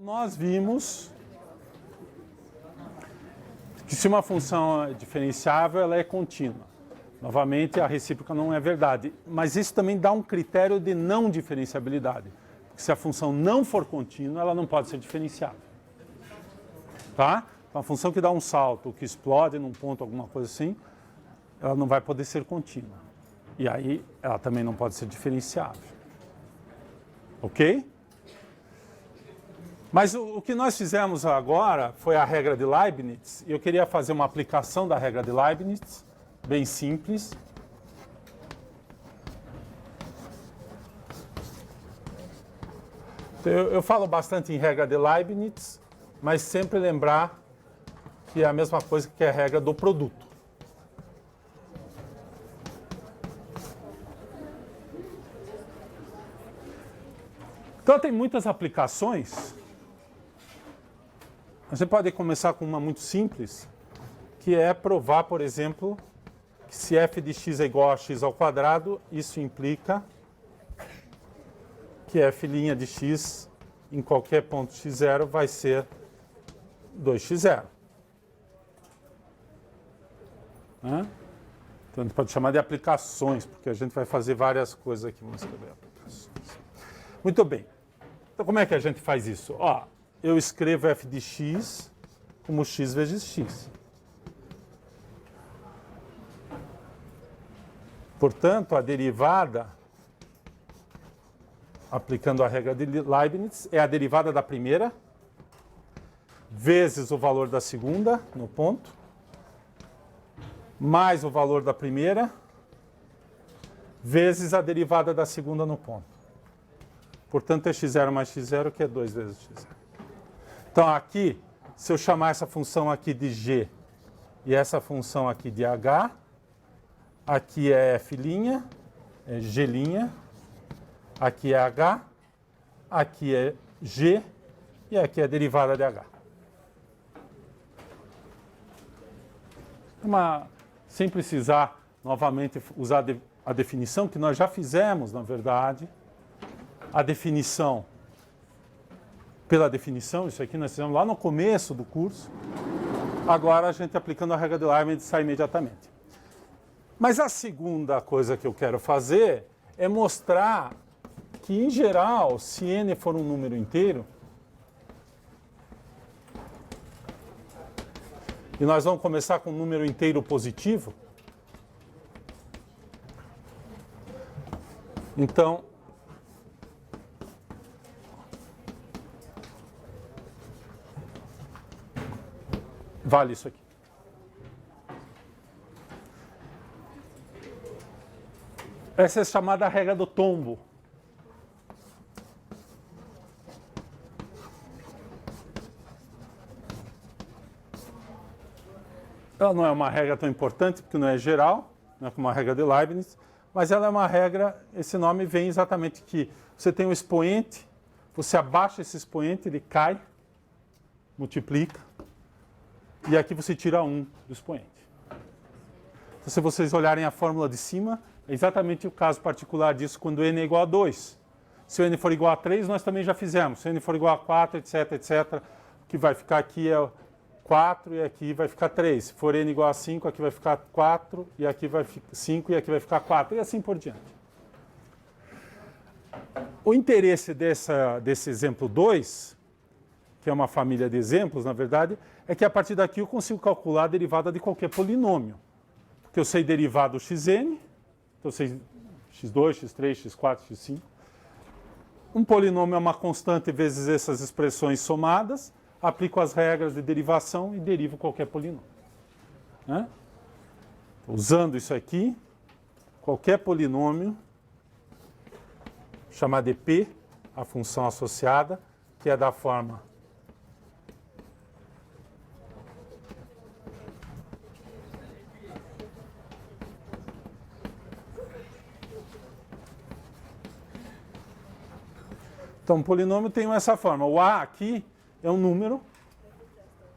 Nós vimos que se uma função é diferenciável, ela é contínua. Novamente, a recíproca não é verdade. Mas isso também dá um critério de não diferenciabilidade. Porque se a função não for contínua, ela não pode ser diferenciável. Tá? Uma função que dá um salto, que explode num ponto, alguma coisa assim, ela não vai poder ser contínua. E aí, ela também não pode ser diferenciável. Ok? Mas o que nós fizemos agora foi a regra de Leibniz, e eu queria fazer uma aplicação da regra de Leibniz, bem simples. Eu falo bastante em regra de Leibniz, mas sempre lembrar que é a mesma coisa que a regra do produto. Então tem muitas aplicações. Você pode começar com uma muito simples, que é provar, por exemplo, que se f de x é igual a x ao quadrado, isso implica que f' de x em qualquer ponto x0 vai ser 2x0. Né? Então a gente pode chamar de aplicações, porque a gente vai fazer várias coisas aqui. Vamos escrever aplicações. Muito bem. Então como é que a gente faz isso? Ó, eu escrevo f de x como x vezes x. Portanto, a derivada, aplicando a regra de Leibniz, é a derivada da primeira vezes o valor da segunda no ponto, mais o valor da primeira vezes a derivada da segunda no ponto. Portanto, é x0 mais x0, que é 2 vezes x0. Então, aqui, se eu chamar essa função aqui de g e essa função aqui de h, aqui é f', é g', aqui é h, aqui é g e aqui é a derivada de h. Sem precisar novamente usar a definição, que nós já fizemos, na verdade, a definição pela definição, isso aqui nós fizemos lá no começo do curso. Agora a gente aplicando a regra de Leibniz sai imediatamente. Mas a segunda coisa que eu quero fazer é mostrar que, em geral, se n for um número inteiro, e nós vamos começar com um número inteiro positivo, então, vale isso aqui. Essa é chamada regra do tombo. Ela não é uma regra tão importante, porque não é geral, não é como a regra de Leibniz, mas ela é uma regra, esse nome vem exatamente que você tem um expoente, você abaixa esse expoente, ele cai, multiplica, e aqui você tira 1 do expoente. Então, se vocês olharem a fórmula de cima, é exatamente o caso particular disso quando n é igual a 2. Se o n for igual a 3, nós também já fizemos. Se o n for igual a 4, etc, etc, o que vai ficar aqui é 4 e aqui vai ficar 3. Se for n igual a 5, aqui vai ficar 4, e aqui vai ficar 5 e aqui vai ficar 4, e assim por diante. O interesse desse exemplo 2, que é uma família de exemplos, na verdade, é que a partir daqui eu consigo calcular a derivada de qualquer polinômio. Porque eu sei derivar do xn, então eu sei x2, x3, x4, x5. Um polinômio é uma constante vezes essas expressões somadas, aplico as regras de derivação e derivo qualquer polinômio. Né? Usando isso aqui, qualquer polinômio, chamar de p, a função associada, que é da forma então, um polinômio tem essa forma. O a aqui é um número,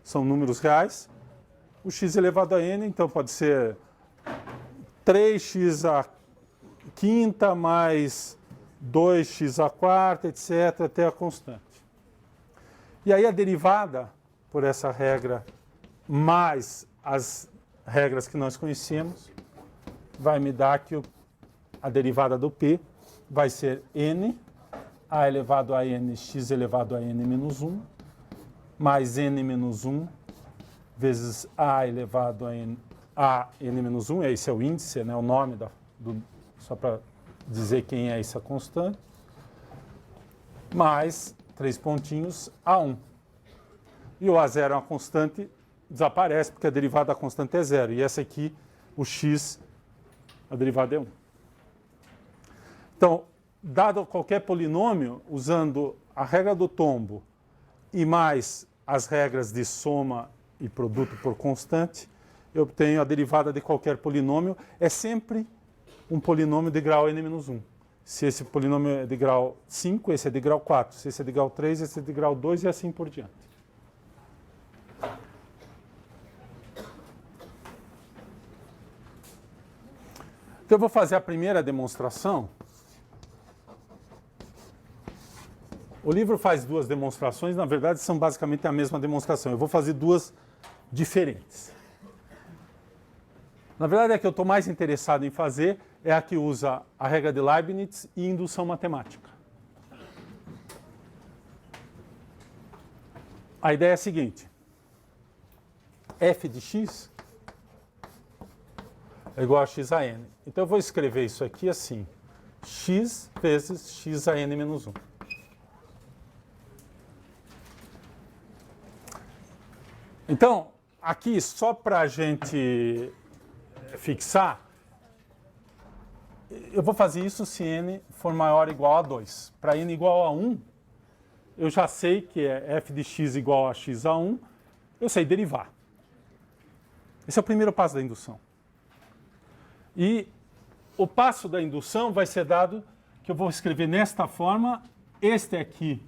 são números reais. O x elevado a n, então pode ser 3x a quinta mais 2x à quarta, etc., até a constante. E aí a derivada, por essa regra, mais as regras que nós conhecemos, vai me dar que a derivada do P vai ser n, a elevado a n, x elevado a n menos 1, mais n menos 1, vezes a elevado a n menos 1, esse é o índice, né, o nome só para dizer quem é essa constante, mais 3 pontinhos, A1. E o A0 é uma constante, desaparece, porque a derivada da constante é 0. E essa aqui, o x, a derivada é 1. Então, dado qualquer polinômio, usando a regra do tombo e mais as regras de soma e produto por constante, eu obtenho a derivada de qualquer polinômio. É sempre um polinômio de grau n-1. Se esse polinômio é de grau 5, esse é de grau 4. Se esse é de grau 3, esse é de grau 2 e assim por diante. Então eu vou fazer a primeira demonstração. O livro faz duas demonstrações, na verdade são basicamente a mesma demonstração. Eu vou fazer duas diferentes. Na verdade, a que eu estou mais interessado em fazer é a que usa a regra de Leibniz e indução matemática. A ideia é a seguinte: f de x é igual a x a n. Então eu vou escrever isso aqui assim: x vezes x a n menos 1. Então, aqui, só para a gente fixar, eu vou fazer isso se n for maior ou igual a 2. Para n igual a 1, eu já sei que é f de x igual a x a 1, eu sei derivar. Esse é o primeiro passo da indução. E o passo da indução vai ser dado que eu vou escrever nesta forma. Este aqui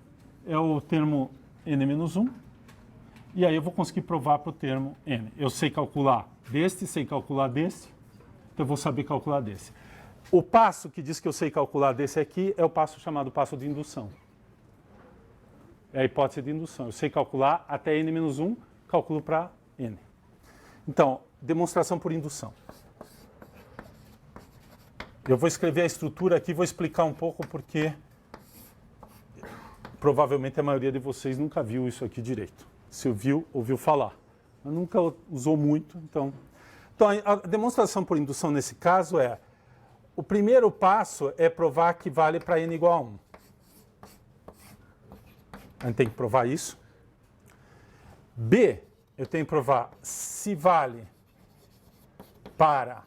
é o termo n-1. E aí eu vou conseguir provar para o termo n. Eu sei calcular deste, sei calcular desse, então eu vou saber calcular desse. O passo que diz que eu sei calcular desse aqui é o passo chamado passo de indução. É a hipótese de indução. Eu sei calcular até n-1, calculo para n. Então, demonstração por indução. Eu vou escrever a estrutura aqui, vou explicar um pouco porque provavelmente a maioria de vocês nunca viu isso aqui direito. Se viu, ouviu falar. Mas nunca usou muito, então a demonstração por indução nesse caso é: o primeiro passo é provar que vale para n igual a 1. A gente tem que provar isso. B, eu tenho que provar se vale para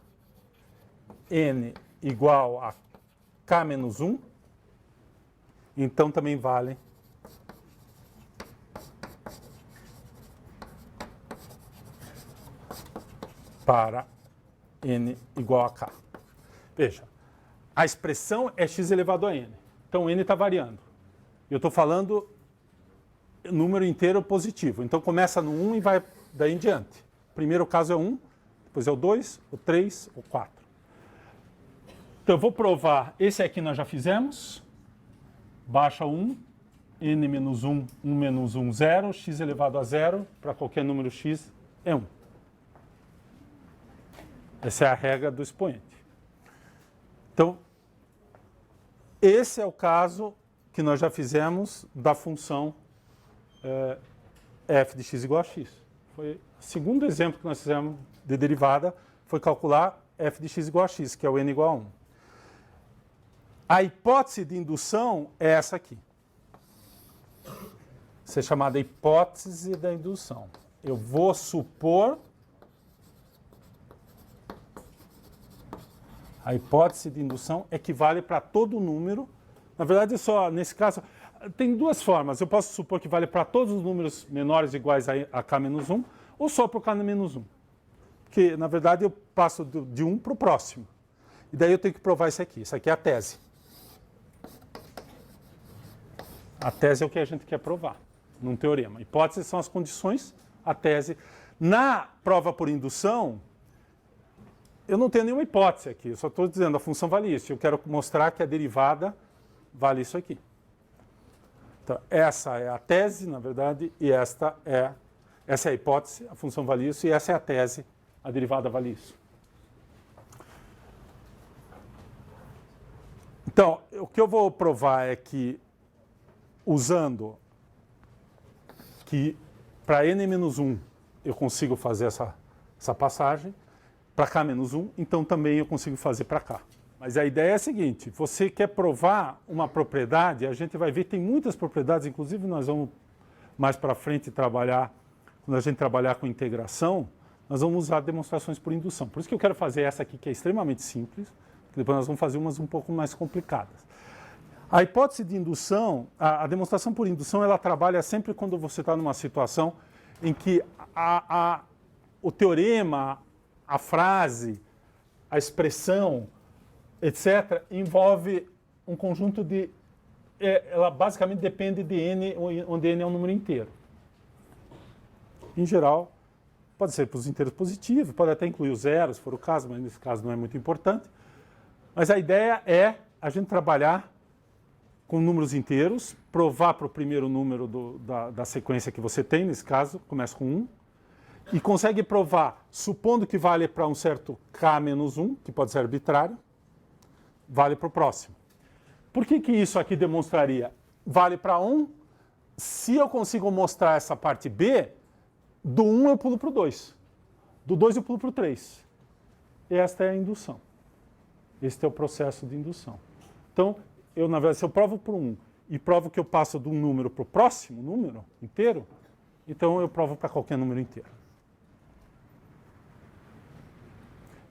n igual a k menos 1, então também vale para n igual a k. Veja, a expressão é x elevado a n. Então, n está variando. Eu estou falando número inteiro positivo. Então, começa no 1 e vai daí em diante. O primeiro caso é 1, depois é o 2, o 3, o 4. Então, eu vou provar, esse aqui nós já fizemos. Baixa 1, n menos 1, 1 menos 1, 0, x elevado a 0, para qualquer número x é 1. Essa é a regra do expoente. Então, esse é o caso que nós já fizemos da função f de x igual a x. Foi o segundo exemplo que nós fizemos de derivada, foi calcular f de x igual a x, que é o n igual a 1. A hipótese de indução é essa aqui. Isso é chamada hipótese da indução. Eu vou supor a hipótese de indução equivale para todo número. Na verdade, só nesse caso, tem duas formas. Eu posso supor que vale para todos os números menores ou iguais a k-1, ou só para o k-1. Porque, na verdade, eu passo de um para o próximo. E daí eu tenho que provar isso aqui. Isso aqui é a tese. A tese é o que a gente quer provar num teorema. Hipóteses são as condições, a tese. Na prova por indução, eu não tenho nenhuma hipótese aqui, eu só estou dizendo a função vale isso. Eu quero mostrar que a derivada vale isso aqui. Então, essa é a tese, na verdade, e essa é a hipótese, a função vale isso, e essa é a tese, a derivada vale isso. Então, o que eu vou provar é que, usando que para n-1 eu consigo fazer essa passagem, para k-1, então também eu consigo fazer para cá. Mas a ideia é a seguinte, você quer provar uma propriedade, a gente vai ver que tem muitas propriedades, inclusive nós vamos mais para frente trabalhar, quando a gente trabalhar com integração, nós vamos usar demonstrações por indução. Por isso que eu quero fazer essa aqui, que é extremamente simples, depois nós vamos fazer umas um pouco mais complicadas. A hipótese de indução, a demonstração por indução, ela trabalha sempre quando você está numa situação em que o teorema, a frase, a expressão, etc., envolve um conjunto de... ela basicamente depende de n, onde n é um número inteiro. Em geral, pode ser para os inteiros positivos, pode até incluir o zero, se for o caso, mas nesse caso não é muito importante. Mas a ideia é a gente trabalhar com números inteiros, provar para o primeiro número da sequência que você tem, nesse caso, começa com 1, e consegue provar, supondo que vale para um certo k-1, que pode ser arbitrário, vale para o próximo. Por que isso aqui demonstraria? Vale para 1, se eu consigo mostrar essa parte B, do 1 eu pulo para o 2, do 2 eu pulo para o 3. E esta é a indução. Este é o processo de indução. Então, na verdade, se eu provo por 1 e provo que eu passo de um número para o próximo número inteiro, então eu provo para qualquer número inteiro.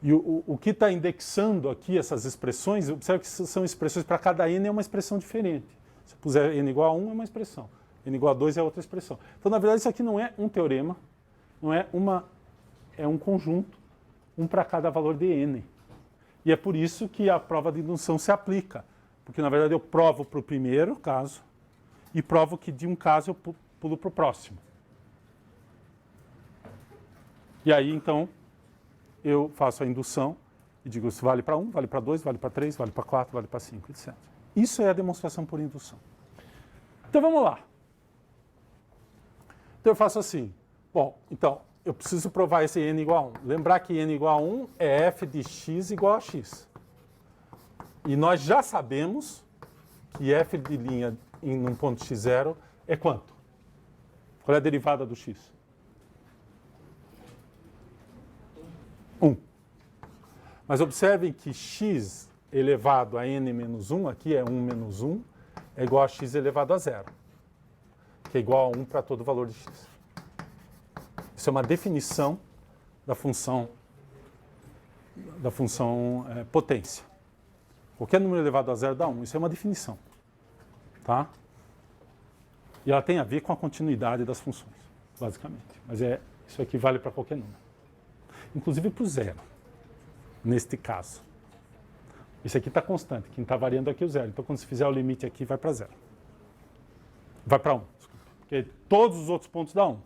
E o que está indexando aqui essas expressões, observe que são expressões, para cada n é uma expressão diferente. Se eu puser n igual a 1 é uma expressão, n igual a 2 é outra expressão. Então, na verdade, isso aqui não é um teorema, não é é um conjunto, um para cada valor de n. E é por isso que a prova de indução se aplica. Porque, na verdade, eu provo para o primeiro caso e provo que de um caso eu pulo para o próximo. E aí, então, eu faço a indução e digo se vale para 1, vale para 2, vale para 3, vale para 4, vale para 5, etc. Isso é a demonstração por indução. Então, vamos lá. Então, eu faço assim. Bom, então, eu preciso provar esse n igual a 1. Lembrar que n igual a 1 é f de x igual a x. E nós já sabemos que f de linha em um ponto x0 é quanto? Qual é a derivada do x? 1. Mas observem que x elevado a n menos 1, aqui é 1 menos 1, é igual a x elevado a 0, que é igual a 1 para todo valor de x. Isso é uma definição da função potência. Qualquer número elevado a 0 dá 1. Isso é uma definição. Tá? E ela tem a ver com a continuidade das funções, basicamente. Mas isso aqui vale para qualquer número. Inclusive para o zero, neste caso. Isso aqui está constante. Quem está variando aqui é o zero. Então, quando você fizer o limite aqui, vai para 0. Vai para 1. Desculpa. Porque todos os outros pontos dá 1.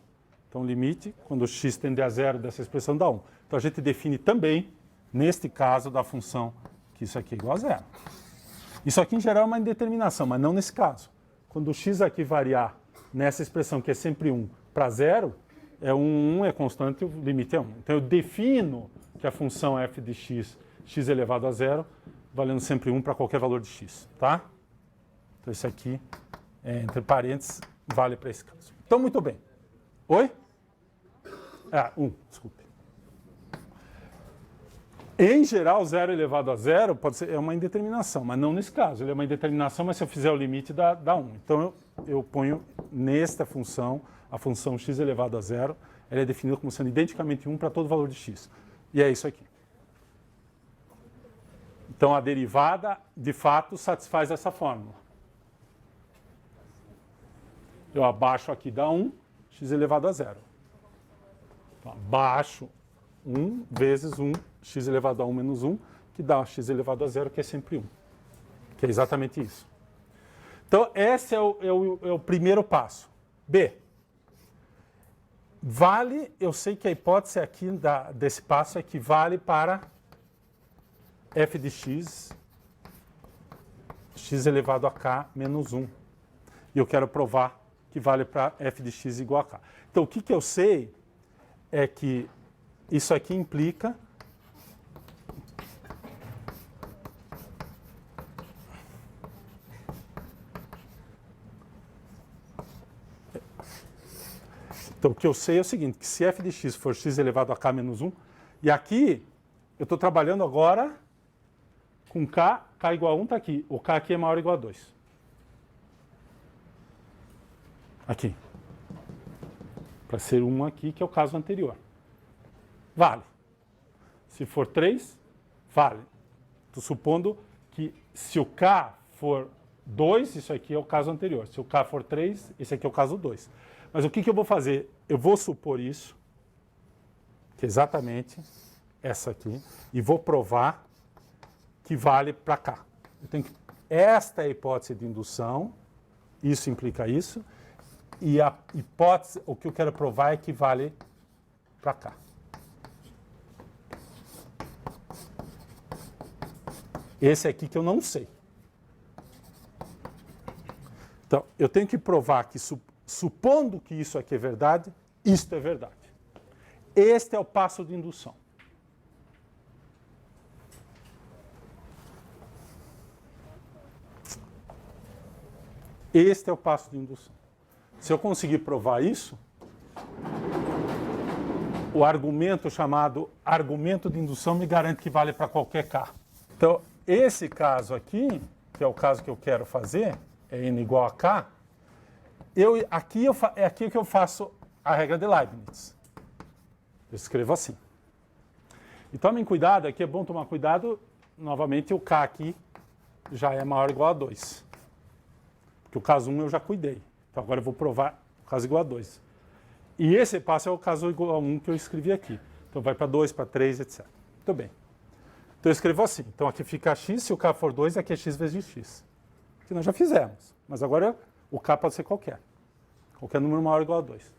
Então, o limite, quando o x tende a 0 dessa expressão, dá 1. Então, a gente define também, neste caso, da função que isso aqui é igual a 0. Isso aqui, em geral, é uma indeterminação, mas não nesse caso. Quando o x aqui variar nessa expressão, que é sempre 1, para 0, é 1 é constante e o limite é 1. Então, eu defino que a função f de x, x elevado a 0, valendo sempre 1 para qualquer valor de x. Tá? Então, isso aqui, entre parênteses, vale para esse caso. Então, muito bem. Oi? 1, desculpe. Em geral, 0 elevado a 0 é uma indeterminação, mas não nesse caso. Ele é uma indeterminação, mas se eu fizer o limite, dá 1. Então, eu ponho nesta função, a função x elevado a 0, ela é definida como sendo identicamente 1 para todo valor de x. E é isso aqui. Então, a derivada, de fato, satisfaz essa fórmula. Eu abaixo aqui, dá 1, x elevado a 0. Então, abaixo 1 vezes 1, x elevado a 1 menos 1, que dá x elevado a 0, que é sempre 1. Que é exatamente isso. Então, esse é o primeiro passo. B. Vale, eu sei que a hipótese aqui desse passo é que vale para f de x, x elevado a k menos 1. E eu quero provar que vale para f de x igual a k. Então, o que eu sei é que isso aqui implica Então, o que eu sei é o seguinte, que se f de x for x elevado a k menos 1, e aqui eu estou trabalhando agora com k igual a 1 está aqui. O k aqui é maior ou igual a 2. Aqui. Para ser 1 aqui, que é o caso anterior. Vale. Se for 3, vale. Estou supondo que se o k for 2, isso aqui é o caso anterior. Se o k for 3, esse aqui é o caso 2. Mas o que eu vou fazer? Eu vou supor isso, que é exatamente essa aqui, e vou provar que vale para cá. Esta é a hipótese de indução, isso implica isso, e a hipótese, o que eu quero provar é que vale para cá. Esse aqui que eu não sei. Então, eu tenho que provar que, supondo que isso aqui é verdade, isto é verdade. Este é o passo de indução. Este é o passo de indução. Se eu conseguir provar isso, o argumento chamado argumento de indução me garante que vale para qualquer k. Então, esse caso aqui, que é o caso que eu quero fazer, é n igual a k, é aqui que eu faço a regra de Leibniz. Eu escrevo assim. E tomem cuidado, aqui é bom tomar cuidado, novamente o k aqui já é maior ou igual a 2. Porque o caso 1 eu já cuidei. Então agora eu vou provar o caso igual a 2. E esse passo é o caso igual a 1 que eu escrevi aqui. Então vai para 2, para 3, etc. Muito bem. Então eu escrevo assim. Então aqui fica x, se o k for 2, aqui é x vezes x. Que nós já fizemos. Mas agora o k pode ser qualquer. Qualquer número maior ou igual a 2.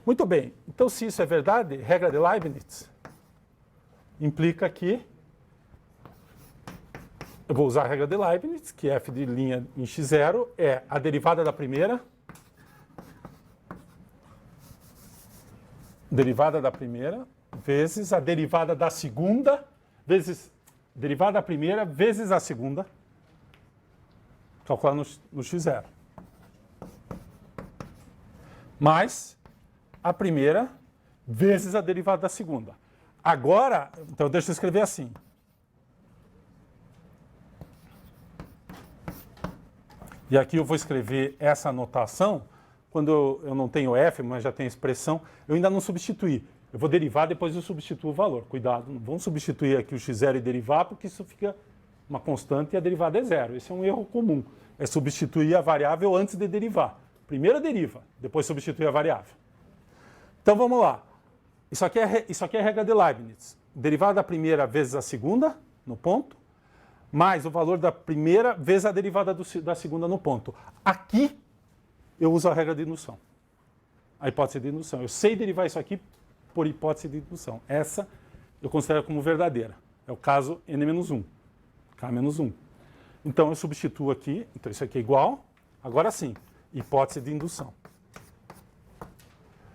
Muito bem. Então se isso é verdade, regra de Leibniz implica que eu vou usar a regra de Leibniz, que f de linha em x0 é a derivada da primeira vezes a derivada da segunda vezes derivada da primeira vezes a segunda, calculando no x0. Mais a primeira vezes a derivada da segunda. Agora, então deixa eu escrever assim. E aqui eu vou escrever essa anotação, quando eu não tenho f, mas já tenho expressão, eu ainda não substituí. Eu vou derivar, depois eu substituo o valor. Cuidado, não vamos substituir aqui o x0 e derivar, porque isso fica uma constante e a derivada é zero. Esse é um erro comum, é substituir a variável antes de derivar. Primeiro deriva, depois substitui a variável. Então vamos lá. Isso aqui é a regra de Leibniz. Derivada da primeira vezes a segunda, no ponto, mais o valor da primeira vezes a derivada da segunda no ponto. Aqui, eu uso a regra de indução. A hipótese de indução. Eu sei derivar isso aqui por hipótese de indução. Essa eu considero como verdadeira. É o caso n-1, k-1. Então, eu substituo aqui. Então, isso aqui é igual. Agora sim, hipótese de indução.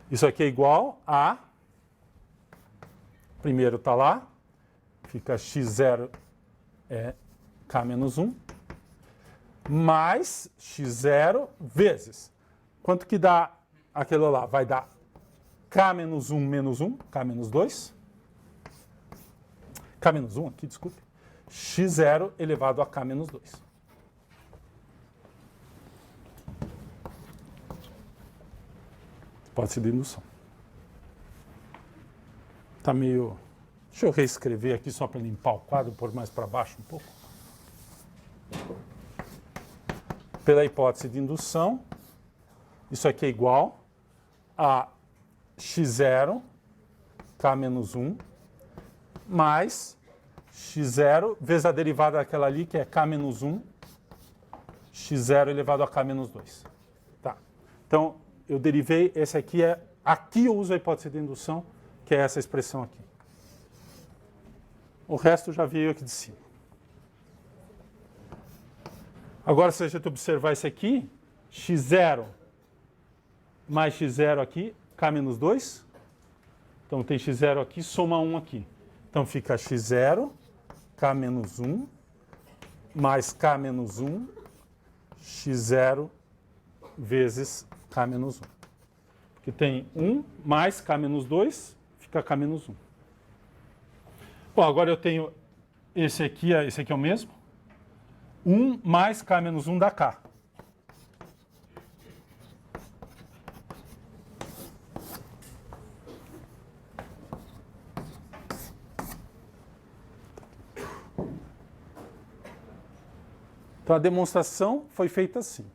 Isso aqui é igual a... Primeiro está lá. Fica x0 é k-1 mais x0 vezes. Quanto que dá aquilo lá? Vai dar k-1 menos 1, k-2. K-1 aqui, desculpe. x0 elevado a k-2. Pode ser de indução. Está meio... Deixa eu reescrever aqui só para limpar o quadro, pôr mais para baixo um pouco. Pela hipótese de indução, isso aqui é igual a x0, k-1, mais x0 vezes a derivada daquela ali, que é k-1, x0 elevado a k-2. Tá. Então, eu derivei, esse aqui é... Aqui eu uso a hipótese de indução, que é essa expressão aqui. O resto já veio aqui de cima. Agora, se a gente observar isso aqui, x0 mais x0 aqui, k menos 2. Então tem x0 aqui, soma 1 aqui. Então fica x0, k menos 1, mais k menos 1, x0 vezes k menos 1. Porque tem 1 mais k menos 2, fica k menos 1. Bom, agora eu tenho esse aqui é o mesmo. 1 mais k menos 1 dá k. Então a demonstração foi feita assim.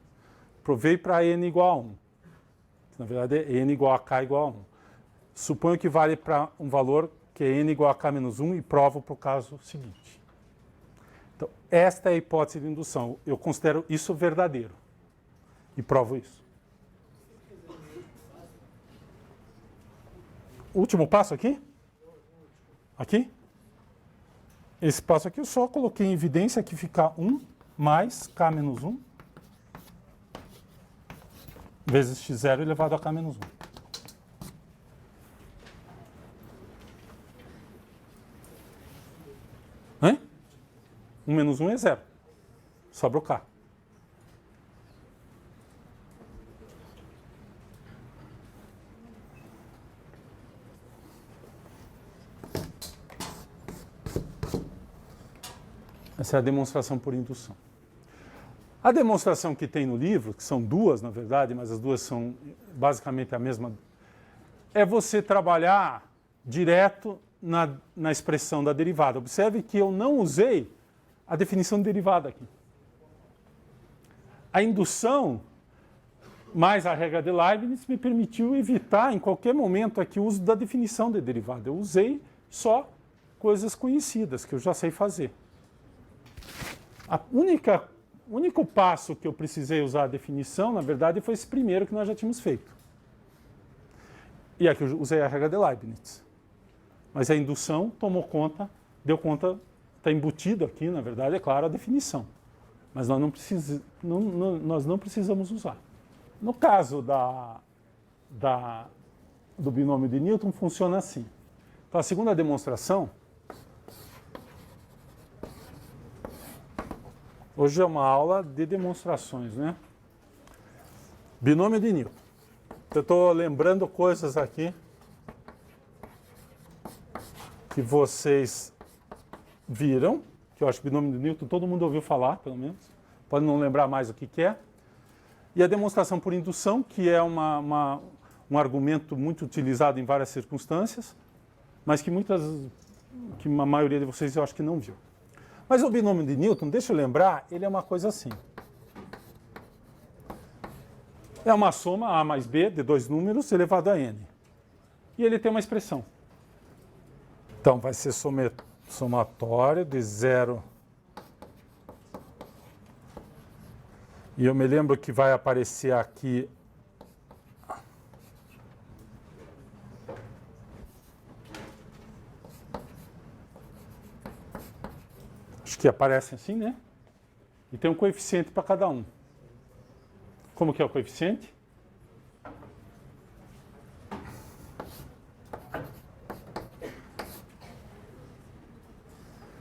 Provei para n igual a 1. Na verdade é n igual a k igual a 1. Suponho que vale para um valor que é n igual a k menos 1 e provo para o caso seguinte. Então, esta é a hipótese de indução. Eu considero isso verdadeiro. E provo isso. Último passo aqui? Aqui? Esse passo aqui eu só coloquei em evidência que fica 1 mais k menos 1 vezes x0 elevado a k menos 1. Hein? 1 menos 1 é 0. Sobra o k. Essa é a demonstração por indução. A demonstração que tem no livro, que são duas, na verdade, mas as duas são basicamente a mesma, é você trabalhar direto na expressão da derivada. Observe que eu não usei a definição de derivada aqui. A indução, mais a regra de Leibniz, me permitiu evitar, em qualquer momento, aqui o uso da definição de derivada. Eu usei só coisas conhecidas, que eu já sei fazer. O único passo que eu precisei usar a definição, na verdade, foi esse primeiro que nós já tínhamos feito. E aqui eu usei a regra de Leibniz. Mas a indução tomou conta, deu conta, está embutido aqui, na verdade, é claro, a definição. Mas nós não precisamos usar. No caso do binômio de Newton, funciona assim. Então, a segunda demonstração, hoje é uma aula de demonstrações, né? Binômio de Newton. Eu estou lembrando coisas aqui que vocês viram, que eu acho que binômio de Newton todo mundo ouviu falar, pelo menos. Pode não lembrar mais o que é. E a demonstração por indução, que é um argumento muito utilizado em várias circunstâncias, mas que a maioria de vocês eu acho que não viu. Mas o binômio de Newton, deixa eu lembrar, ele é uma coisa assim. É uma soma A mais B de dois números elevado a n. E ele tem uma expressão. Então, vai ser somatório de 0. E eu me lembro que vai aparecer aqui acho que aparece assim, né? E tem um coeficiente para cada um. Como que é o coeficiente?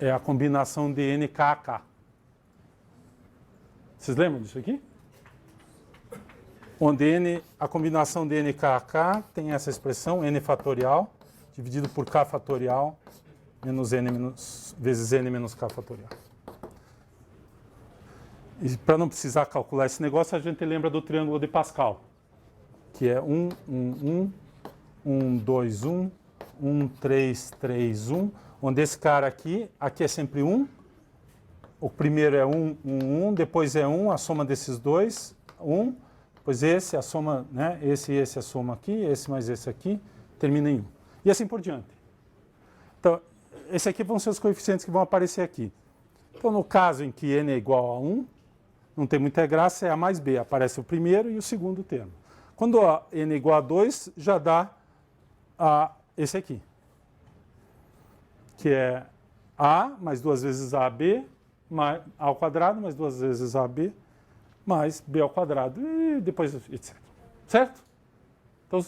É a combinação de n, k, k. Vocês lembram disso aqui? Onde a combinação de n, k, k tem essa expressão, n fatorial, dividido por k fatorial, menos n vezes n menos k fatorial. E para não precisar calcular esse negócio, a gente lembra do triângulo de Pascal, que é 1, 1, 1, 1, 2, 1, 1, 3, 3, 1, onde esse cara aqui é sempre 1, o primeiro é 1, 1, 1, depois é 1, a soma desses dois, 1, depois esse, a soma, né, esse e esse, a soma aqui, esse mais esse aqui, termina em 1. E assim por diante. Então, esse aqui vão ser os coeficientes que vão aparecer aqui. Então, no caso em que n é igual a 1, não tem muita graça, é A mais B. Aparece o primeiro e o segundo termo. Quando n é igual a 2, já dá esse aqui. Que é A mais duas vezes AB, mais A ao quadrado, mais duas vezes AB, mais b ao quadrado e depois etc. Certo? Então,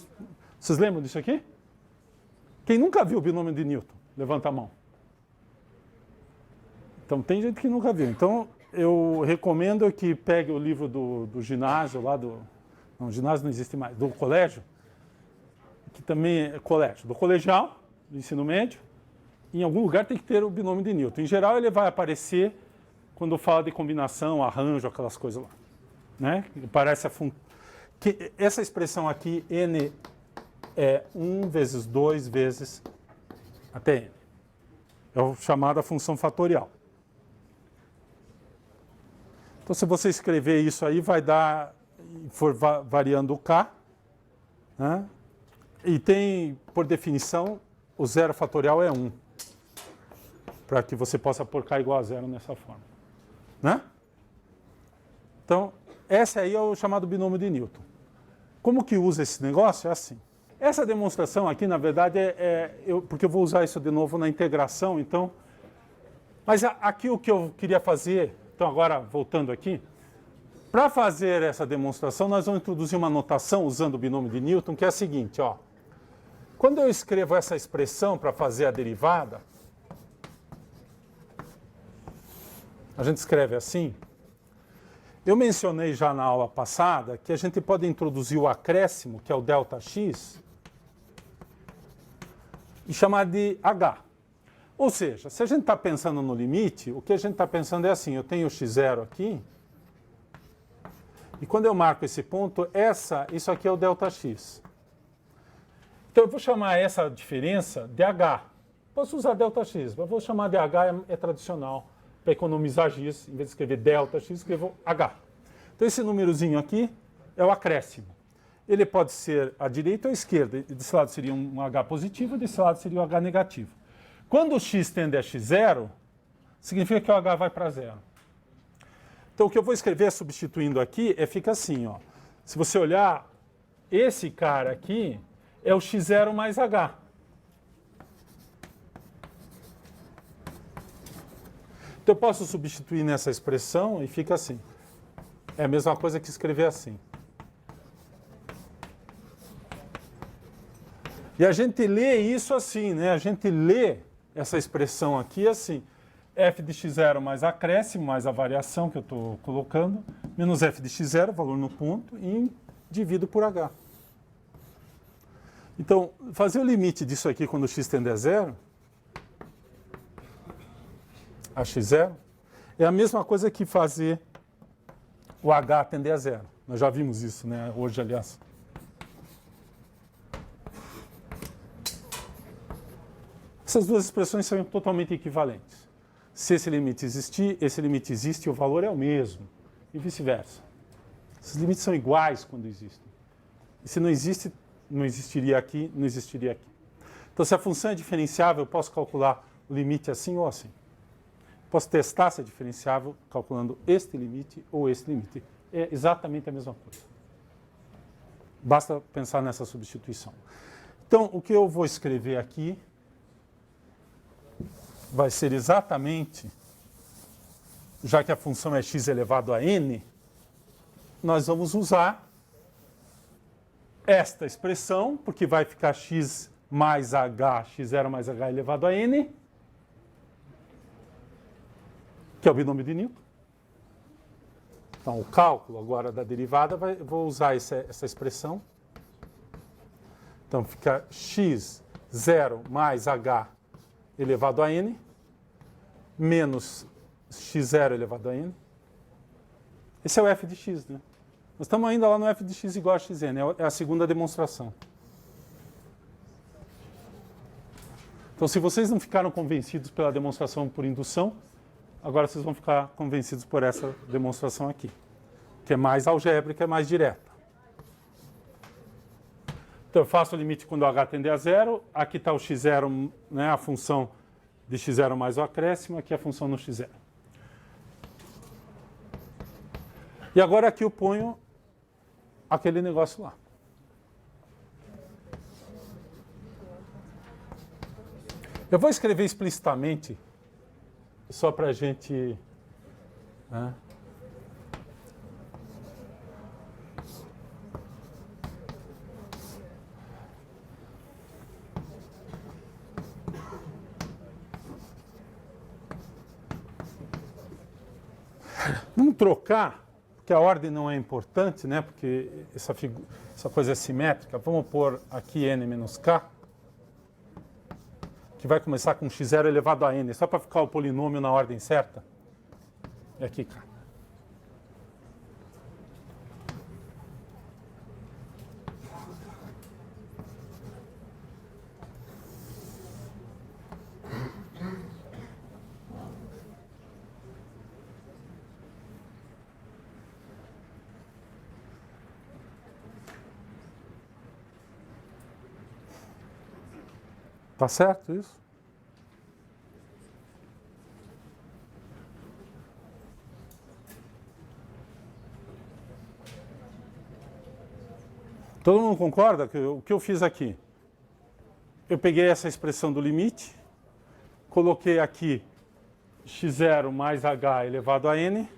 vocês lembram disso aqui? Quem nunca viu o binômio de Newton? Levanta a mão. Então, tem gente que nunca viu. Então, eu recomendo que pegue o livro do ginásio, lá do... Não, ginásio não existe mais. Do colégio, que também é colégio. Do colegial, do ensino médio. Em algum lugar tem que ter o binômio de Newton. Em geral, ele vai aparecer quando fala de combinação, arranjo, aquelas coisas lá. Né? Parece que essa expressão aqui, n, é 1 vezes 2 vezes até n. É o chamado função fatorial. Então, se você escrever isso aí, vai dar, for variando o k, né? E tem, por definição, o zero fatorial é 1, para que você possa pôr k igual a zero nessa forma. Né? Então, esse aí é o chamado binômio de Newton. Como que usa esse negócio? É assim. Essa demonstração aqui, na verdade, porque eu vou usar isso de novo na integração, então... Mas aqui o que eu queria fazer, então agora voltando aqui, para fazer essa demonstração, nós vamos introduzir uma notação usando o binômio de Newton, que é a seguinte, ó. Quando eu escrevo essa expressão para fazer a derivada, a gente escreve assim. Eu mencionei já na aula passada que a gente pode introduzir o acréscimo, que é o ΔX, e chamar de H. Ou seja, se a gente está pensando no limite, o que a gente está pensando é assim, eu tenho o x0 aqui, e quando eu marco esse ponto, isso aqui é o ΔX. Então eu vou chamar essa diferença de H. Posso usar ΔX, mas vou chamar de H, é tradicional. Para economizar x, em vez de escrever ΔX, escrevo H. Então esse númerozinho aqui é o acréscimo. Ele pode ser à direita ou à esquerda. Desse lado seria um H positivo, desse lado seria um H negativo. Quando o x tende a x0, significa que o H vai para zero. Então o que eu vou escrever substituindo aqui fica assim, ó. Se você olhar, esse cara aqui é o x0 mais H. Então eu posso substituir nessa expressão e fica assim. É a mesma coisa que escrever assim. E a gente lê isso assim, né? A gente lê essa expressão aqui assim. F de x0 mais acréscimo, mais a variação que eu estou colocando, menos f de x0, valor no ponto, e divido por h. Então, fazer o limite disso aqui quando x tende a zero, a x0, é a mesma coisa que fazer o h tender a zero. Nós já vimos isso, né? Hoje, aliás. Essas duas expressões são totalmente equivalentes. Se esse limite existir, esse limite existe e o valor é o mesmo. E vice-versa. Esses limites são iguais quando existem. E se não existe, não existiria aqui, não existiria aqui. Então, se a função é diferenciável, eu posso calcular o limite assim ou assim. Posso testar se é diferenciável calculando este limite ou este limite. É exatamente a mesma coisa. Basta pensar nessa substituição. Então, o que eu vou escrever aqui vai ser exatamente, já que a função é x elevado a n, nós vamos usar esta expressão, porque vai ficar x mais h, x0 mais h elevado a n, que é o binômio de Newton. Então, o cálculo agora da derivada, vou usar essa expressão. Então, fica x0 mais h elevado a n, menos x0 elevado a n. Esse é o f de x, né? Nós estamos ainda lá no f de x igual a xn, é a segunda demonstração. Então, se vocês não ficaram convencidos pela demonstração por indução, agora vocês vão ficar convencidos por essa demonstração aqui, que é mais algébrica, é mais direta. Então, eu faço o limite quando o h tende a zero. Aqui está o x0, né, a função de x0 mais o acréscimo. Aqui a função no x0. E agora aqui eu ponho aquele negócio lá. Eu vou escrever explicitamente, só para a gente... Né, Vamos trocar, porque a ordem não é importante, né? Porque essa coisa é simétrica. Vamos pôr aqui n menos k, que vai começar com x0 elevado a n, só para ficar o polinômio na ordem certa. E aqui k. Tá certo isso? Todo mundo concorda que o que eu fiz aqui? Eu peguei essa expressão do limite, coloquei aqui x0 mais h elevado a n.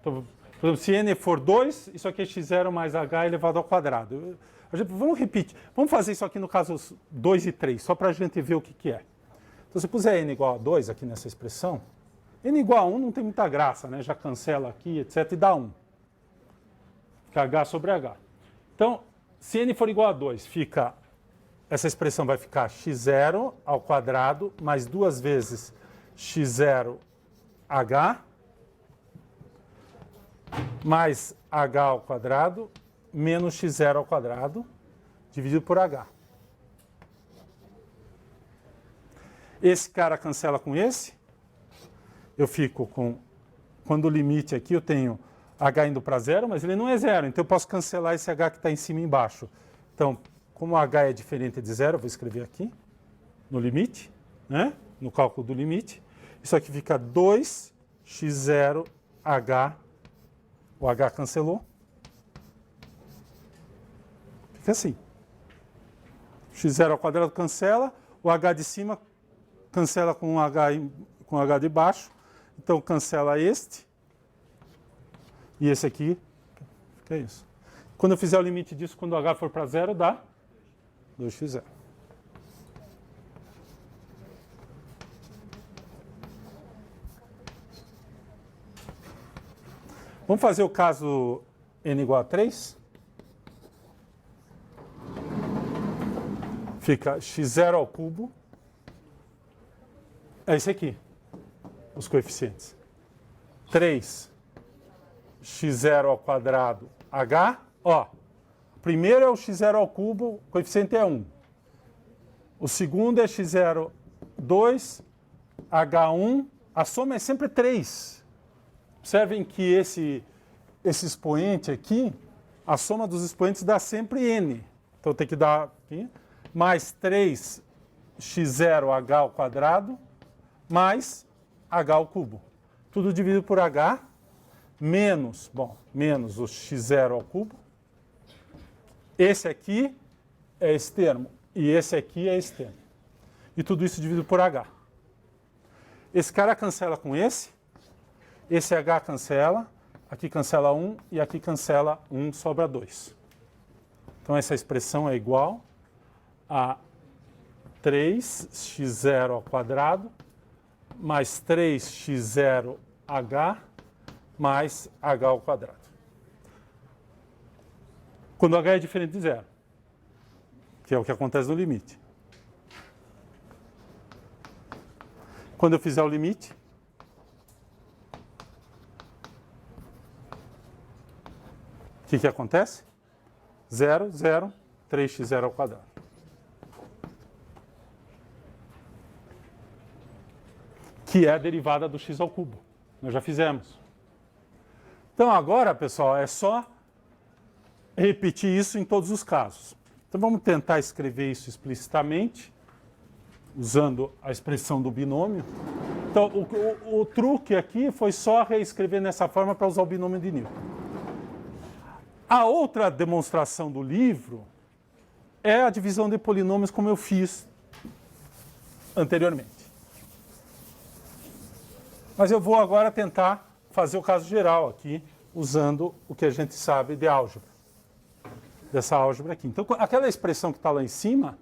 Então, por exemplo, se n for 2, isso aqui é x0 mais h elevado ao quadrado. Vamos repetir. Vamos fazer isso aqui no caso 2 e 3, só para a gente ver o que é. Então, se eu puser n igual a 2 aqui nessa expressão, n igual a 1 não tem muita graça, né? Já cancela aqui, etc, e dá 1. Fica h sobre h. Então, se n for igual a 2, essa expressão vai ficar x0 ao quadrado mais 2 vezes x0h mais h ao quadrado menos x0 ao quadrado dividido por h. Esse cara cancela com esse. Eu fico com... Quando o limite aqui eu tenho h indo para 0, mas ele não é 0. Então eu posso cancelar esse h que está em cima e embaixo. Então, como h é diferente de 0, eu vou escrever aqui, no limite, né? No cálculo do limite. Isso aqui fica 2x0h. O h cancelou. Fica assim. x0 ao quadrado cancela. O h de cima cancela com o h de baixo. Então cancela este. E esse aqui fica isso. Quando eu fizer o limite disso, quando o h for para 0, dá 2x0. Vamos fazer o caso n igual a 3. Fica x0 ao cubo. É esse aqui, os coeficientes. 3 x0 ao quadrado h. Ó, o primeiro é o x0 ao cubo, o coeficiente é 1. O segundo é x0, 2, h1. A soma é sempre 3. Observem que esse expoente aqui, a soma dos expoentes dá sempre n. Então tem que dar aqui, mais 3x0h ao quadrado, mais h ao cubo. Tudo dividido por h, menos o x0 ao cubo. Esse aqui é esse termo, e esse aqui é esse termo. E tudo isso dividido por h. Esse cara cancela com esse h cancela, aqui cancela 1 e aqui cancela 1, sobra 2. Então essa expressão é igual a 3x0 ao quadrado mais 3x0h mais h ao quadrado. Quando h é diferente de 0, que é o que acontece no limite. Quando eu fizer o limite, o que acontece? 0, 0, 3x0 ao quadrado. Que é a derivada do x ao cubo. Nós já fizemos. Então agora, pessoal, é só repetir isso em todos os casos. Então vamos tentar escrever isso explicitamente, usando a expressão do binômio. Então o truque aqui foi só reescrever nessa forma para usar o binômio de Newton. A outra demonstração do livro é a divisão de polinômios como eu fiz anteriormente. Mas eu vou agora tentar fazer o caso geral aqui, usando o que a gente sabe de álgebra. Dessa álgebra aqui. Então, aquela expressão que está lá em cima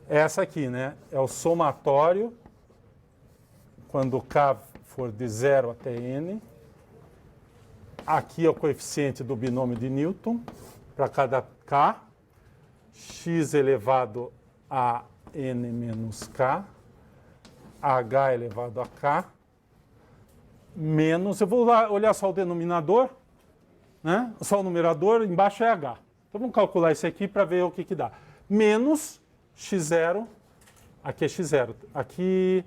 é essa aqui, né? É o somatório, quando k for de 0 até n, aqui é o coeficiente do binômio de Newton para cada k, x elevado a n menos k, h elevado a k, menos, eu vou olhar só o denominador, né? Só o numerador, embaixo é h. Então vamos calcular isso aqui para ver o que dá. Menos x0, aqui é x0, aqui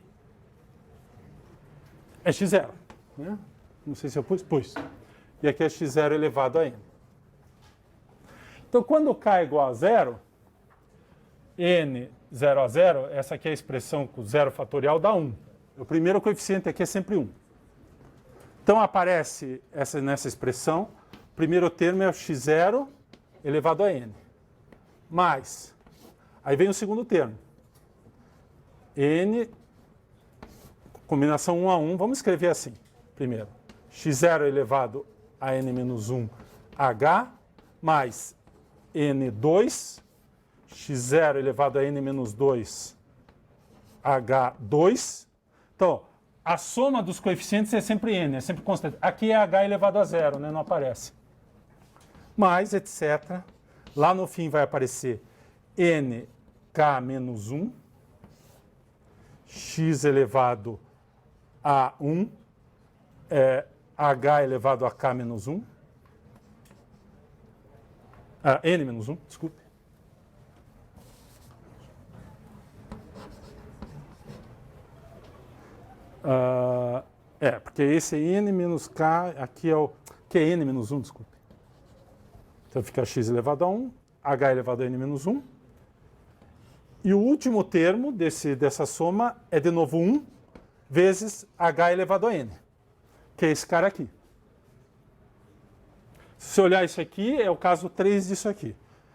é x0, né? Não sei se eu pus. E aqui é x0 elevado a n. Então, quando k é igual a zero, n 0 a 0, essa aqui é a expressão com zero fatorial dá 1. O primeiro coeficiente aqui é sempre 1. Então, aparece nessa expressão, o primeiro termo é o x0 elevado a n. Mais, aí vem o segundo termo. n, combinação 1 a 1, vamos escrever assim, primeiro. x0 elevado a n menos 1, h, mais n2, x0 elevado a n menos 2, h2. Então, a soma dos coeficientes é sempre n, é sempre constante. Aqui é h elevado a zero, né? Não aparece. Mais, etc. Lá no fim vai aparecer nk menos 1, x elevado a 1, h elevado a k menos 1, n menos 1, desculpe. Porque esse é n menos k, aqui é que é n menos 1, desculpe. Então fica x elevado a 1, h elevado a n menos 1. E o último termo dessa soma é de novo 1 vezes h elevado a n, que é esse cara aqui. Se você olhar isso aqui, é o caso 3 disso aqui.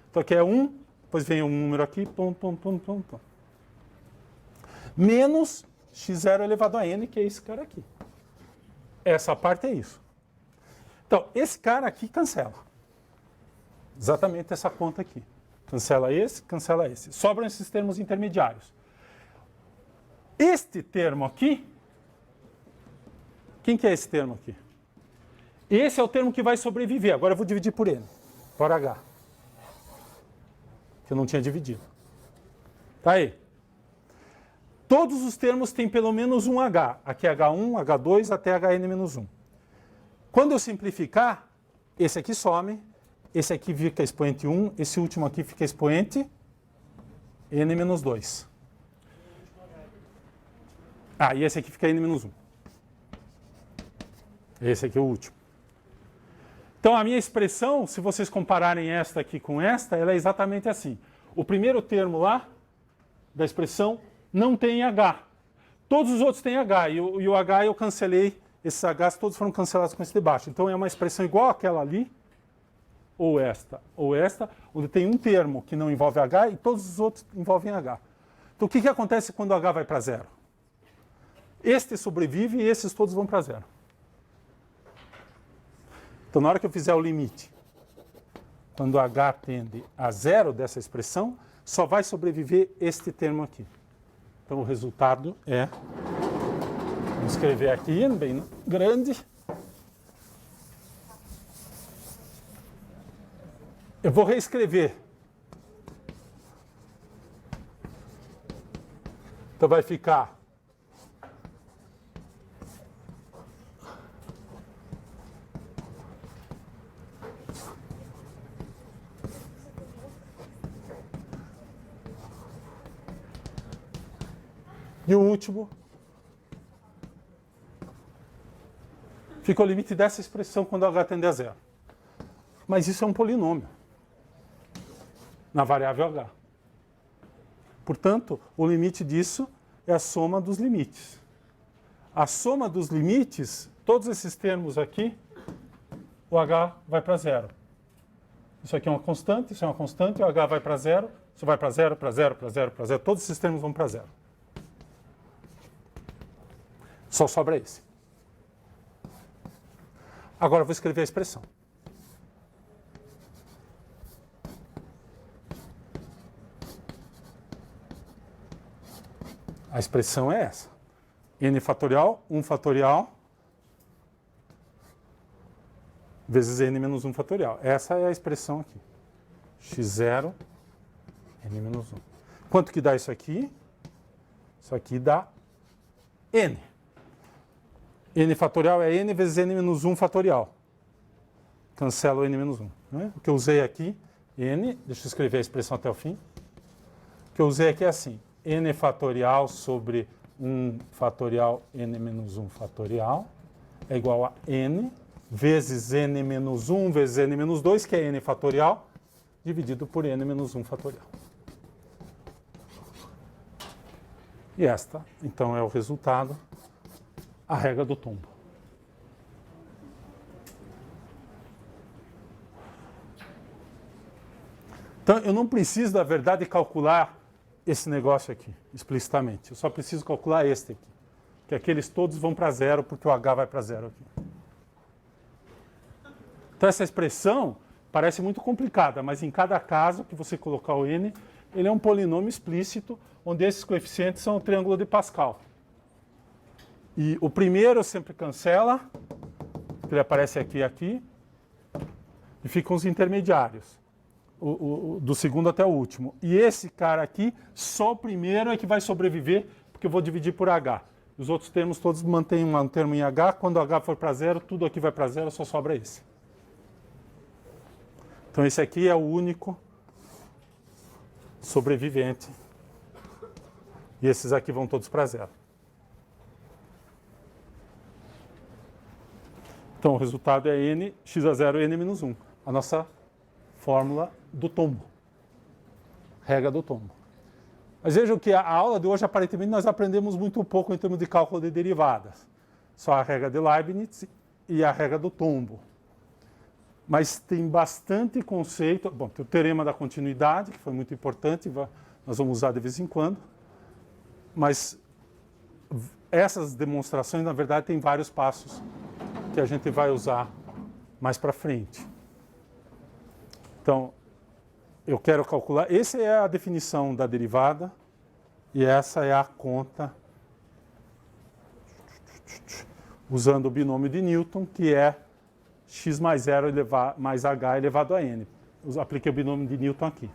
Então aqui é 1, depois vem um número aqui, menos x0 elevado a n, que é esse cara aqui. Essa parte é isso. Então, esse cara aqui cancela. Exatamente essa conta aqui. Cancela esse. Sobram esses termos intermediários. Este termo aqui, quem que é esse termo aqui? Esse é o termo que vai sobreviver. Agora eu vou dividir por n, por h. Que eu não tinha dividido. Tá aí. Todos os termos têm pelo menos um h. Aqui é h1, h2 até hn-1. Quando eu simplificar, esse aqui some, esse aqui fica expoente 1, esse último aqui fica expoente n-2. E esse aqui fica n-1. Esse aqui é o último. Então, a minha expressão, se vocês compararem esta aqui com esta, ela é exatamente assim. O primeiro termo lá da expressão não tem H. Todos os outros têm H. E o H eu cancelei, esses Hs todos foram cancelados com esse de baixo. Então, é uma expressão igual àquela ali, ou esta, onde tem um termo que não envolve H e todos os outros envolvem H. Então, o que acontece quando o H vai para zero? Este sobrevive e esses todos vão para zero. Então, na hora que eu fizer o limite, quando h tende a zero dessa expressão, só vai sobreviver este termo aqui. Então, o resultado é, vou escrever aqui, bem grande. Eu vou reescrever. Então, vai ficar e o último fica o limite dessa expressão quando h tende a zero. Mas isso é um polinômio na variável h. Portanto, o limite disso é a soma dos limites. A soma dos limites, todos esses termos aqui, o h vai para zero. Isso aqui é uma constante, isso é uma constante, o h vai para zero, isso vai para zero, para zero, para zero, para zero. Todos esses termos vão para zero. Só sobra esse. Agora eu vou escrever a expressão. A expressão é essa. N fatorial, 1 fatorial, vezes n menos 1 fatorial. Essa é a expressão aqui. x0, n menos 1. Quanto que dá isso aqui? Isso aqui dá n. N fatorial é n vezes n menos 1 fatorial. Cancelo o n menos 1. Né? O que eu usei aqui, n, deixa eu escrever a expressão até o fim. O que eu usei aqui é assim, n fatorial sobre 1 fatorial n menos 1 fatorial é igual a n vezes n menos 1 vezes n menos 2, que é n fatorial, dividido por n menos 1 fatorial. E esta, então, é o resultado, a regra do tombo. Então, eu não preciso, na verdade, calcular esse negócio aqui, explicitamente. Eu só preciso calcular este aqui. Que aqueles todos vão para zero, porque o h vai para zero aqui. Então, essa expressão parece muito complicada, mas em cada caso que você colocar o n, ele é um polinômio explícito, onde esses coeficientes são o triângulo de Pascal. E o primeiro sempre cancela, ele aparece aqui e aqui, e ficam os intermediários, do segundo até o último. E esse cara aqui, só o primeiro é que vai sobreviver, porque eu vou dividir por h. Os outros termos todos mantêm um termo em h, quando h for para zero, tudo aqui vai para zero, só sobra esse. Então esse aqui é o único sobrevivente. E esses aqui vão todos para zero. Então o resultado é n, x a 0, n menos 1. A nossa fórmula do tombo. Regra do tombo. Mas vejam que a aula de hoje, aparentemente, nós aprendemos muito pouco em termos de cálculo de derivadas. Só a regra de Leibniz e a regra do tombo. Mas tem bastante conceito. Bom, tem o teorema da continuidade, que foi muito importante, nós vamos usar de vez em quando. Mas essas demonstrações, na verdade, tem vários passos que a gente vai usar mais para frente. Então, eu quero calcular. Essa é a definição da derivada e essa é a conta usando o binômio de Newton, que é x mais 0 mais h elevado a n. Eu apliquei o binômio de Newton aqui.